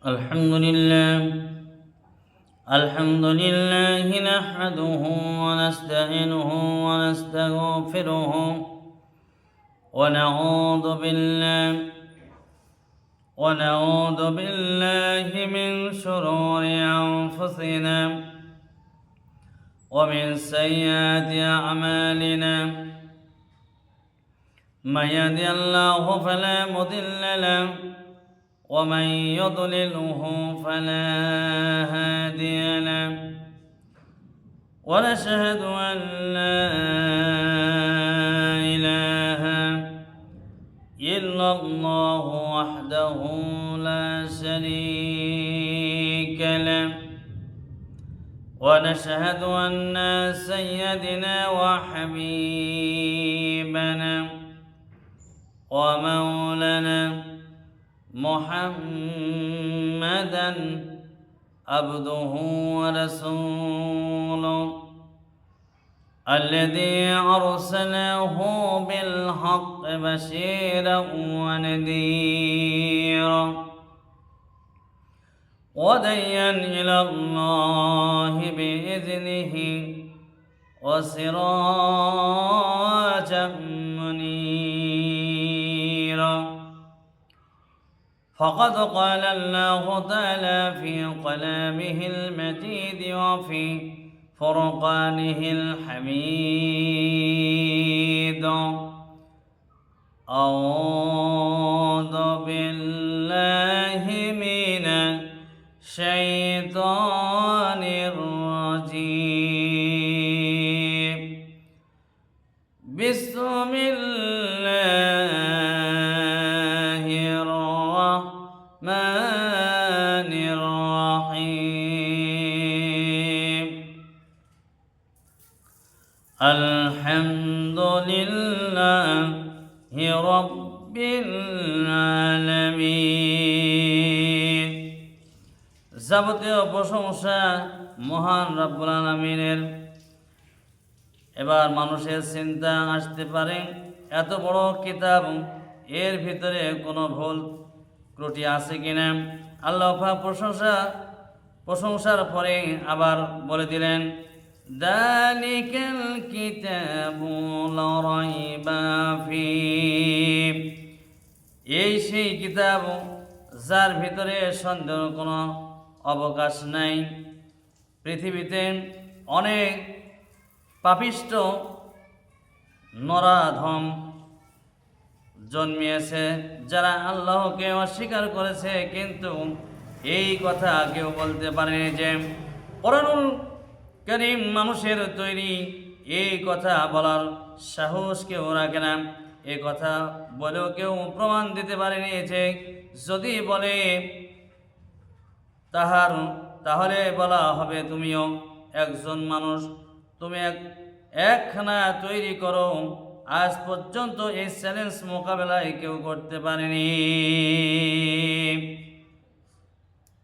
الحمد لله نحمده ونستعينه ونستغفره ونعوذ بالله من شرور أنفسنا ومن سيئات أعمالنا. من يهده الله فلا مضل له ومن يضلله فلا هادي له. ونشهد أن لا إله إلا الله وحده لا شريك له. ونشهد أن سيدنا وحبيبنا ومولانا محمدًا عبده ورسوله الذي أرسله بالحق بشيرا ونذيرا وداعيا إلى الله بإذنه وسراجا منيرا. فقد قال الله تعالى في كلامه المجيد وفي فرقانه الحميد: أعوذ بالله من الشيطان الرجيم. بسم الله الرحمن الرحيم. الحمد لله رب العالمين. যাবতীয় প্রশংসা মহান রব্বুল আলামিনের। এবার মানুষের চিন্তা আসতে পারে, এত বড় কিতাব, এর ভিতরে কোনো ভুল ত্রুটি আছে কিনা। আল্লাহ পাক প্রশংসার পরে আবার বলে দিলেন, যালিকাল কিতাবু লা রাইবা ফীহি। এই সেই কিতাব যার ভিতরে সন্দেহের কোনো অবকাশ নাই। পৃথিবীতে অনেক পাপিষ্ঠ নরাধম জন্মিয়েছে, যারা আল্লাহকে অস্বীকার করেছে, কিন্তু এই কথা কেউ বলতে পারেনি যে কোরআনুল কারীম মানুষের তৈরি। এই কথা বলার সাহস কেউ রাখে না। এই কথা বলেও কেউ প্রমাণ দিতে পারেনি যে যদি বলে তাহলে বলা হবে তুমিও একজন মানুষ, তুমি একখানা তৈরি করো। আজ পর্যন্ত এই চ্যালেঞ্জ মোকাবেলায় কেউ করতে পারেনি।